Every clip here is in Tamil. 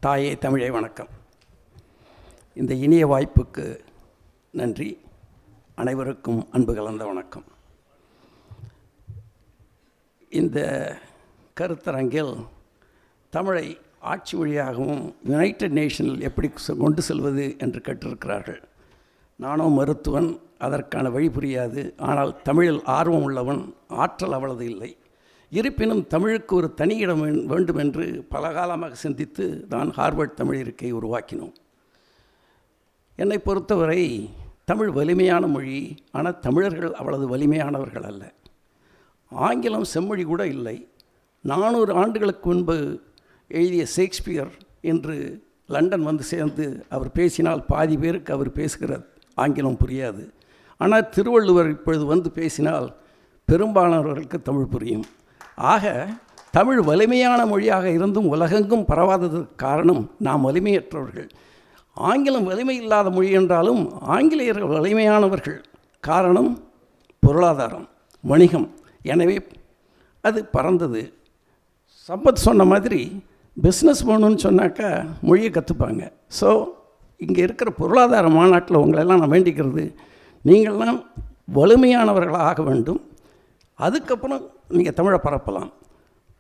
தாயே தமிழே வணக்கம். இந்த இனிய வாய்ப்புக்கு நன்றி. அனைவருக்கும் அன்பு கலந்த வணக்கம். இந்த கருத்தரங்கில் தமிழை ஆட்சி மொழியாகவும் யுனைடெட் நேஷனில் எப்படி கொண்டு செல்வது என்று கேட்டிருக்கிறார்கள். நானும் மருத்துவன், அதற்கான வழி புரியாது. ஆனால் தமிழில் ஆர்வம் உள்ளவன், ஆற்றல் அவ்வளவு இல்லை. இருப்பினும் தமிழுக்கு ஒரு தனி இடம் வேண்டும் என்று பல காலமாக சிந்தித்து தான் ஹார்வர்ட் தமிழ் இருக்கையை உருவாக்கினோம். என்னை பொறுத்தவரை தமிழ் வலிமையான மொழி, ஆனால் தமிழர்கள் அவ்வளவு வலிமையானவர்கள் அல்ல. ஆங்கிலம் செம்மொழி கூட இல்லை. 400 ஆண்டுகளுக்கு முன்பு எழுதிய ஷேக்ஸ்பியர் என்று லண்டன் வந்து சேர்ந்து அவர் பேசினால் பாதி பேருக்கு அவர் பேசுகிற ஆங்கிலம் புரியாது. ஆனால் திருவள்ளுவர் இப்பொழுது வந்து பேசினால் பெரும்பாலானவர்களுக்கு தமிழ் புரியும். ஆக தமிழ் வலிமையான மொழியாக இருந்தும் உலகெங்கும் பரவாததற்கு காரணம் நாம் வலிமையற்றவர்கள். ஆங்கிலம் வலிமை இல்லாத மொழி என்றாலும் ஆங்கிலேயர்கள் வலிமையானவர்கள். காரணம் பொருளாதாரம், வணிகம். எனவே அது பறந்தது. சம்பத் சொன்ன மாதிரி பிஸ்னஸ் போகணுன்னு சொன்னாக்கா மொழியை கற்றுப்பாங்க. ஸோ இங்கே இருக்கிற பொருளாதார மாநாட்டில் உங்களெல்லாம் நான் வேண்டிக்கிறது, நீங்கள்லாம் வலிமையானவர்களாக ஆக வேண்டும். அதுக்கப்புறம் நீங்கள் தமிழை பரப்பலாம்.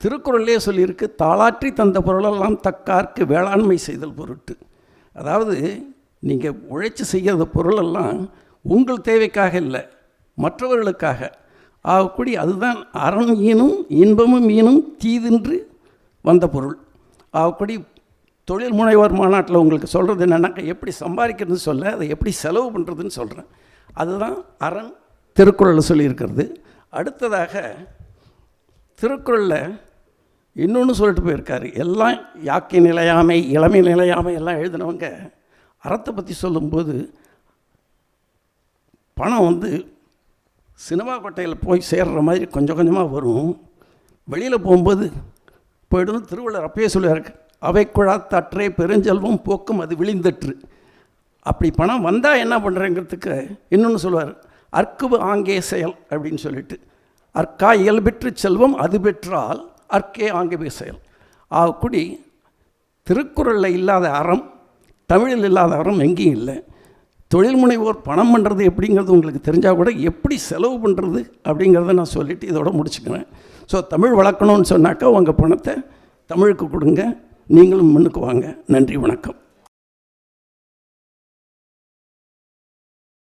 திருக்குறளே சொல்லியிருக்கு, தாளாற்றி தந்த பொருளெல்லாம் தக்கார்க்கு வேளாண்மை செய்தல் பொருட்டு. அதாவது நீங்கள் உழைச்சி செய்கிற பொருளெல்லாம் உங்கள் தேவைக்காக இல்லை, மற்றவர்களுக்காக ஆகக்கூடிய அதுதான் அறம் ஈனும் இன்பமும் ஈனும் தீதின்று வந்த பொருள் ஆகக்கூடிய. தொழில் முனைவோர் மாநாட்டில் உங்களுக்கு சொல்கிறது என்னென்னாக்கா, எப்படி சம்பாதிக்கிறதுன்னு சொல்ல, அதை எப்படி செலவு பண்ணுறதுன்னு சொல்கிறேன். அதுதான் அறம் திருக்குறளில் சொல்லியிருக்கிறது. அடுத்ததாக திருக்குறளில் இன்னொன்று சொல்லிட்டு போயிருக்காரு. எல்லாம் யாக்கை நிலையாமை, இளமை நிலையாமை எல்லாம் எழுதினவங்க அறத்தை பற்றி சொல்லும்போது, பணம் சினிமா கொட்டையில் போய் சேர்ற மாதிரி கொஞ்சம் கொஞ்சமாக வரும், வெளியில் போகும்போது போய்டும். திருவள்ளுவர் அப்பயே சொல்லுவார், அவை குழாத்தற்றே பெருஞ்செல்வம் போக்கும் அது விழிந்தற்று. அப்படி பணம் வந்தால் என்ன பண்ணுறேங்கிறதுக்கு இன்னொன்று சொல்லுவார், அற்குவு ஆங்கே செயல் அப்படின்னு சொல்லிட்டு. அற்கா இயல்பெற்று செல்வம் அது பெற்றால் அற்கே ஆங்கே செயல் ஆகக்கூடி. திருக்குறளில் இல்லாத அறம், தமிழில் இல்லாத அறம் எங்கேயும் இல்லை. தொழில் முனைவோர் பணம் பண்ணுறது எப்படிங்கிறது உங்களுக்கு தெரிஞ்சால் கூட எப்படி செலவு பண்ணுறது அப்படிங்கிறத நான் சொல்லிவிட்டு இதோட முடிச்சுக்கிறேன். ஸோ தமிழ் வளர்க்கணும்னு சொன்னாக்கா உங்கள் பணத்தை தமிழுக்கு கொடுங்க, நீங்களும் முன்னுக்கு வாங்க. நன்றி, வணக்கம்.